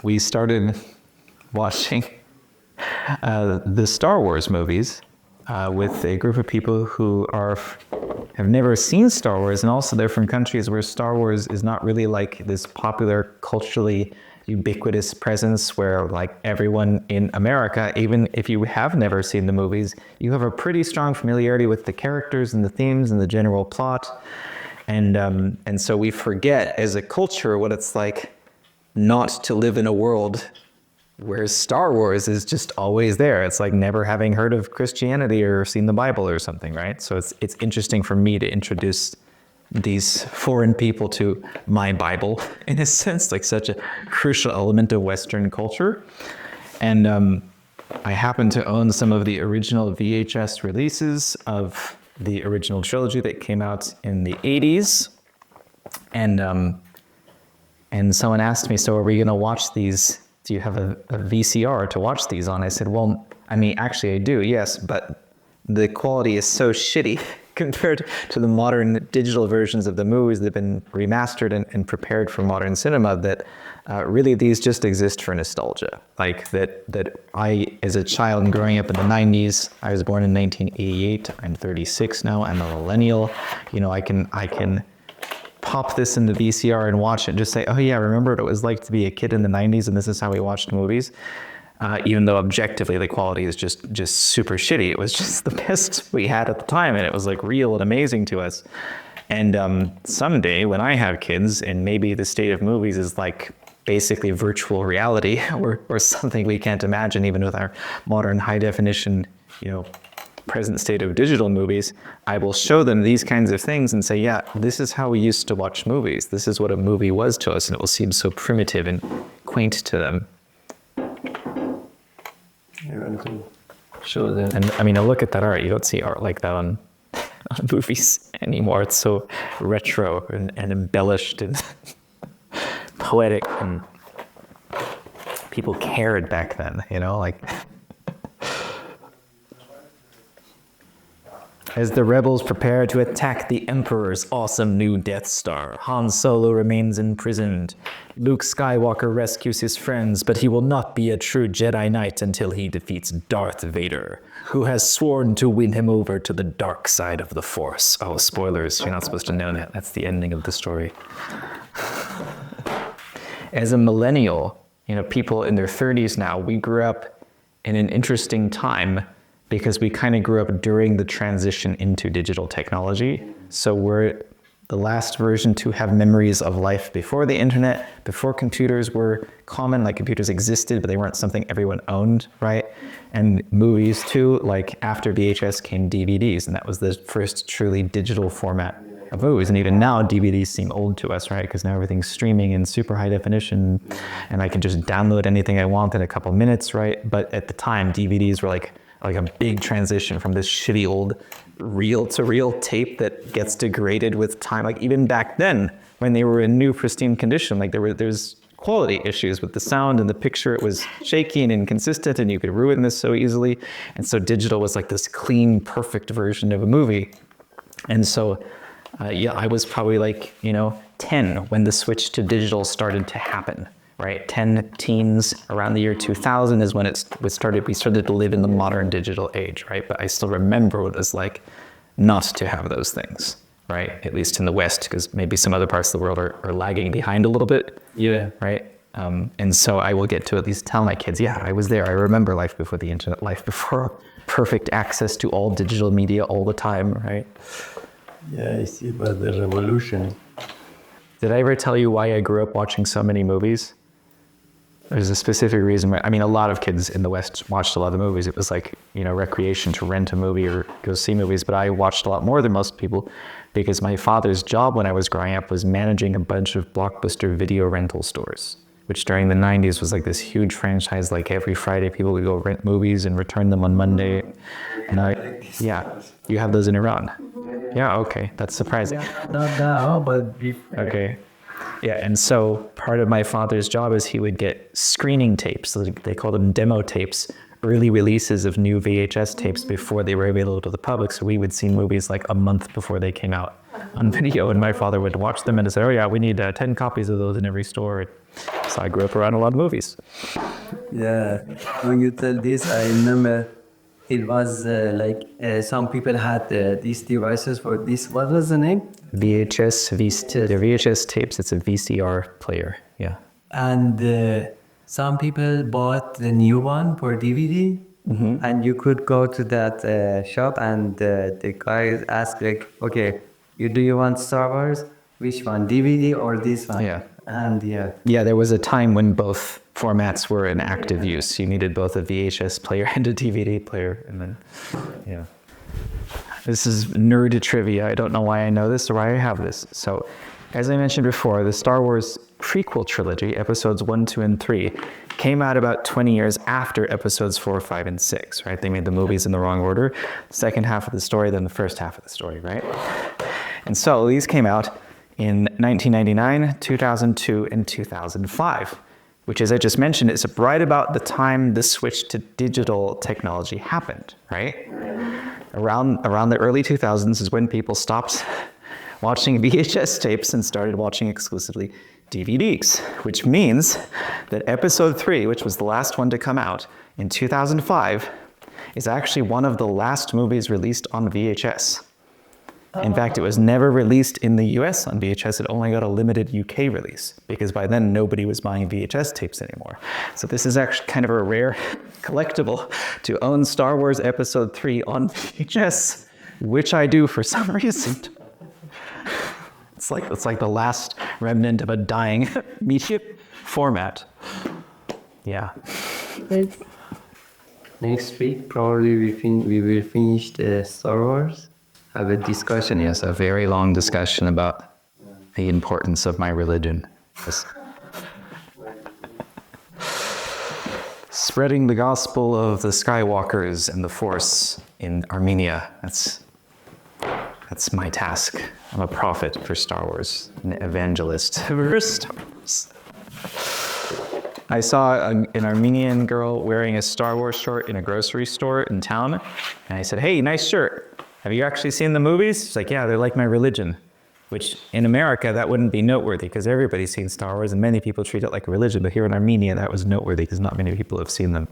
we started watching the Star Wars movies with a group of people who have never seen Star Wars, and also they're from countries where Star Wars is not really like this popular, culturally ubiquitous presence where like everyone in America, even if you have never seen the movies, you have a pretty strong familiarity with the characters and the themes and the general plot. And so we forget as a culture what it's like not to live in a world where Star Wars is just always there. It's like never having heard of Christianity or seen the Bible or something, right? So it's interesting for me to introduce these foreign people to my Bible, in a sense, like such a crucial element of Western culture. And I happen to own some of the original VHS releases of the original trilogy that came out in the 80s. And someone asked me, so are we going to watch these? Do you have a VCR to watch these on? I said, well, I mean, actually I do, yes, but the quality is so shitty compared to the modern digital versions of the movies that have been remastered and prepared for modern cinema that really these just exist for nostalgia. Like that I, as a child and growing up in the 90s, I was born in 1988, I'm 36 now, I'm a millennial. You know, I can pop this in the VCR and watch it and just say, oh yeah, remember what it was like to be a kid in the 90s and this is how we watched movies. Even though objectively the quality is just super shitty. It was just the best we had at the time, and it was like real and amazing to us. And someday when I have kids, and maybe the state of movies is like basically virtual reality or something we can't imagine even with our modern high definition, you know, present state of digital movies, I will show them these kinds of things and say, yeah, this is how we used to watch movies. This is what a movie was to us, and it will seem so primitive and quaint to them. Show them. And I mean, I look at that art, you don't see art like that on movies anymore. It's so retro and embellished and poetic, and people cared back then, you know, like. As the rebels prepare to attack the Emperor's awesome new Death Star, Han Solo remains imprisoned. Luke Skywalker rescues his friends, but he will not be a true Jedi Knight until he defeats Darth Vader, who has sworn to win him over to the dark side of the Force. Oh, spoilers, you're not supposed to know that. That's the ending of the story. As a millennial, you know, people in their 30s now, we grew up in an interesting time because we kind of grew up during the transition into digital technology. So we're the last version to have memories of life before the internet, before computers were common, like computers existed, but they weren't something everyone owned, right? And movies too, like after VHS came DVDs, and that was the first truly digital format of movies. And even now, DVDs seem old to us, right? Because now everything's streaming in super high definition, and I can just download anything I want in a couple minutes, right? But at the time, DVDs were like a big transition from this shitty old reel-to-reel tape that gets degraded with time. Like even back then, when they were in new pristine condition, like there's quality issues with the sound and the picture. It was shaky and inconsistent, and you could ruin this so easily. And so digital was like this clean, perfect version of a movie. And so, yeah, I was probably like, 10 when the switch to digital started to happen. Right, 10 teens around the year 2000 is when we started to live in the modern digital age, right? But I still remember what it was like not to have those things, right? At least in the West, because maybe some other parts of the world are lagging behind a little bit. Yeah. Right? And so I will get to at least tell my kids, yeah, I was there. I remember life before the internet, life before perfect access to all digital media all the time, right? Yeah, I see about the revolution. Did I ever tell you why I grew up watching so many movies? There's a specific reason why. I mean, a lot of kids in the West watched a lot of movies. It was like, recreation to rent a movie or go see movies. But I watched a lot more than most people because my father's job when I was growing up was managing a bunch of Blockbuster video rental stores, which during the 90s was like this huge franchise. Like every Friday, people would go rent movies and return them on Monday. And yeah, you have those in Iran. Yeah, okay, that's surprising. Not now, but before. Okay. Yeah, and so part of my father's job is he would get screening tapes, so they called them demo tapes, early releases of new VHS tapes before they were available to the public. So we would see movies like a month before they came out on video, and my father would watch them and say, oh yeah, we need 10 copies of those in every store. So I grew up around a lot of movies. Yeah, when you tell this, I remember it was some people had these devices for this. What was the name? They're VHS tapes. It's a VCR player. Yeah. And some people bought the new one for DVD. And you could go to that shop and the guy asked like, okay, do you want Star Wars? Which one, DVD or this one? Yeah. And yeah. Yeah, there was a time when both formats were in active use. You needed both a VHS player and a DVD player. And then, yeah. This is nerd trivia. I don't know why I know this or why I have this. So, as I mentioned before, the Star Wars prequel trilogy, episodes 1, 2, and 3, came out about 20 years after episodes 4, 5, and 6, right? They made the movies in the wrong order. Second half of the story, then the first half of the story, right? And so these came out in 1999, 2002, and 2005, which, as I just mentioned, is right about the time the switch to digital technology happened, right? Around the early 2000s is when people stopped watching VHS tapes and started watching exclusively DVDs, which means that episode 3, which was the last one to come out in 2005, is actually one of the last movies released on VHS. In fact, it was never released in the US on VHS. It only got a limited UK release because by then nobody was buying VHS tapes anymore. So this is actually kind of a rare collectible to own Star Wars Episode 3 on VHS, which I do for some reason. It's like the last remnant of a dying media format. Yeah. Next week, probably we will finish the Star Wars. Have a discussion, yes, a very long discussion about the importance of my religion. Yes. Spreading the gospel of the Skywalkers and the Force in Armenia. That's my task. I'm a prophet for Star Wars, an evangelist for Star Wars. I saw an Armenian girl wearing a Star Wars shirt in a grocery store in town, and I said, "Hey, nice shirt. Have you actually seen the movies?" She's like, "Yeah, they're like my religion," which in America, that wouldn't be noteworthy because everybody's seen Star Wars and many people treat it like a religion. But here in Armenia, that was noteworthy because not many people have seen them.